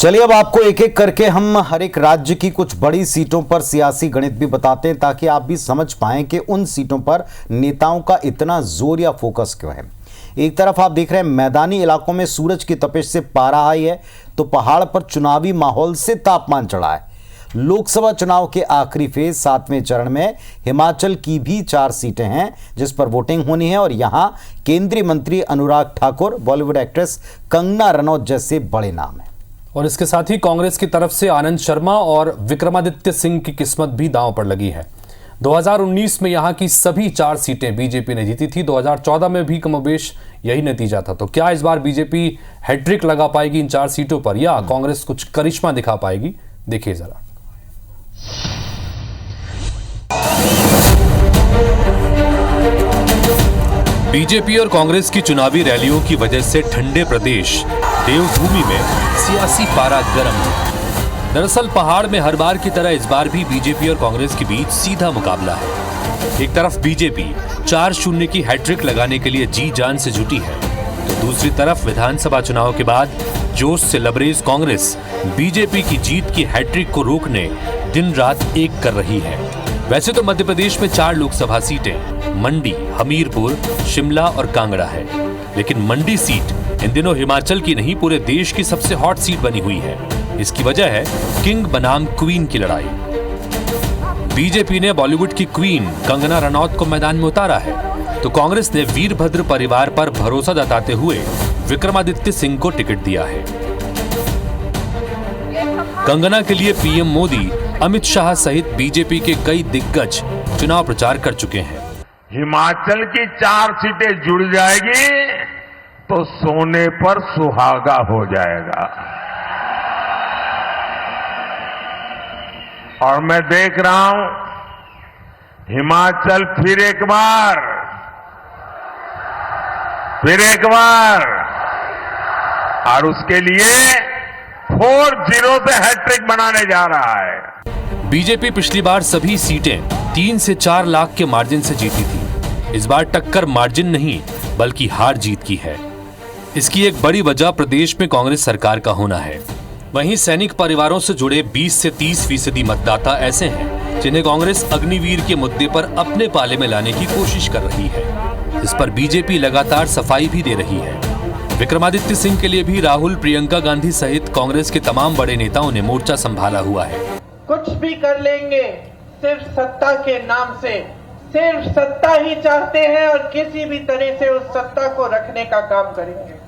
चलिए अब आपको एक एक करके हम हर एक राज्य की कुछ बड़ी सीटों पर सियासी गणित भी बताते हैं ताकि आप भी समझ पाएं कि उन सीटों पर नेताओं का इतना जोर या फोकस क्यों है। एक तरफ आप देख रहे हैं मैदानी इलाकों में सूरज की तपिश से पारा हाई है, तो पहाड़ पर चुनावी माहौल से तापमान चढ़ा है। लोकसभा चुनाव के आखिरी फेज 7वें चरण में हिमाचल की भी 4 सीटें हैं जिस पर वोटिंग होनी है और यहां केंद्रीय मंत्री अनुराग ठाकुर, बॉलीवुड एक्ट्रेस कंगना रनौत जैसे बड़े नाम हैं। और इसके साथ ही कांग्रेस की तरफ से आनंद शर्मा और विक्रमादित्य सिंह की किस्मत भी दांव पर लगी है। 2019 में यहां की सभी 4 सीटें बीजेपी ने जीती थी। 2014 में भी कमोबेश यही नतीजा था। तो क्या इस बार बीजेपी हैट्रिक लगा पाएगी इन 4 सीटों पर या कांग्रेस कुछ करिश्मा दिखा पाएगी? देखिए जरा। बीजेपी और कांग्रेस की चुनावी रैलियों की वजह से ठंडे प्रदेश देवभूमि में सियासी पारा गर्म है। दरअसल पहाड़ में हर बार की तरह इस बार भी बीजेपी और कांग्रेस के बीच सीधा मुकाबला है। एक तरफ बीजेपी 4-0 की हैट्रिक लगाने के लिए जी जान से जुटी है, तो दूसरी तरफ विधानसभा चुनाव के बाद जोश से लबरेज कांग्रेस बीजेपी की जीत की हैट्रिक को रोकने दिन रात एक कर रही है। वैसे तो मध्य प्रदेश में 4 लोकसभा सीटें मंडी, हमीरपुर, शिमला और कांगड़ा है, लेकिन मंडी सीट इन दिनों हिमाचल की नहीं पूरे देश की सबसे हॉट सीट बनी हुई है। इसकी वजह है किंग बनाम क्वीन की लड़ाई। बीजेपी ने बॉलीवुड की क्वीन कंगना रनौत को मैदान में उतारा है, तो कांग्रेस ने वीरभद्र परिवार पर भरोसा जताते हुए विक्रमादित्य सिंह को टिकट दिया है। कंगना के लिए पीएम मोदी, अमित शाह सहित बीजेपी के कई दिग्गज चुनाव प्रचार कर चुके हैं। हिमाचल की 4 सीटें जुड़ जाएगी तो सोने पर सुहागा हो जाएगा। और मैं देख रहा हूं हिमाचल फिर एक बार और उसके लिए 4-0 से हैट्रिक बनाने जा रहा है। बीजेपी पिछली बार सभी सीटें 3 से 4 लाख के मार्जिन से जीती थी। इस बार टक्कर मार्जिन नहीं बल्कि हार जीत की है। इसकी एक बड़ी वजह प्रदेश में कांग्रेस सरकार का होना है। वहीं सैनिक परिवारों से जुड़े 20 से 30% मतदाता ऐसे हैं जिन्हें कांग्रेस अग्निवीर के मुद्दे पर अपने पाले में लाने की कोशिश कर रही है। इस पर बीजेपी लगातार सफाई भी दे रही है। विक्रमादित्य सिंह के लिए भी राहुल, प्रियंका गांधी सहित कांग्रेस के तमाम बड़े नेताओं ने मोर्चा संभाला हुआ है। कुछ भी कर लेंगे सिर्फ सत्ता के नाम से, सिर्फ सत्ता ही चाहते हैं और किसी भी तरह से उस सत्ता को रखने का काम करेंगे।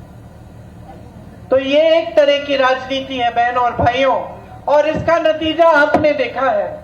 तो ये एक तरह की राजनीति है बहनों और भाइयों, और इसका नतीजा आपने देखा है।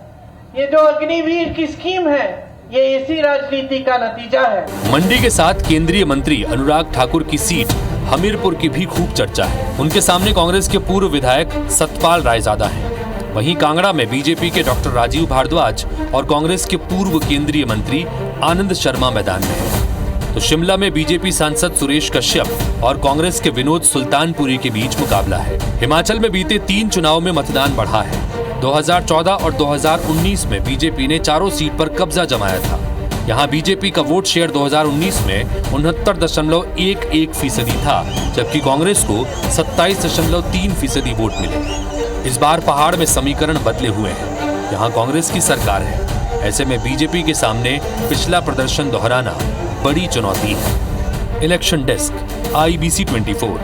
ये जो अग्निवीर की स्कीम है ये इसी राजनीति का नतीजा है। मंडी के साथ केंद्रीय मंत्री अनुराग ठाकुर की सीट हमीरपुर की भी खूब चर्चा है। उनके सामने कांग्रेस के पूर्व विधायक सतपाल रायजादा हैं। वहीं कांगड़ा में बीजेपी के डॉक्टर राजीव भारद्वाज और कांग्रेस के पूर्व केंद्रीय मंत्री आनंद शर्मा मैदान में हैं। तो शिमला में बीजेपी सांसद सुरेश कश्यप और कांग्रेस के विनोद सुल्तानपुरी के बीच मुकाबला है। हिमाचल में बीते 3 चुनाव में मतदान बढ़ा है। 2014 और 2019 में बीजेपी ने चारों सीट पर कब्जा जमाया था। यहाँ बीजेपी का वोट शेयर 2019 में 69.11% था, जबकि कांग्रेस को 27.3% वोट मिले। इस बार पहाड़ में समीकरण बदले हुए हैं। यहाँ कांग्रेस की सरकार है। ऐसे में बीजेपी के सामने पिछला प्रदर्शन दोहराना बड़ी चुनौती है। Election desk, IBC 24।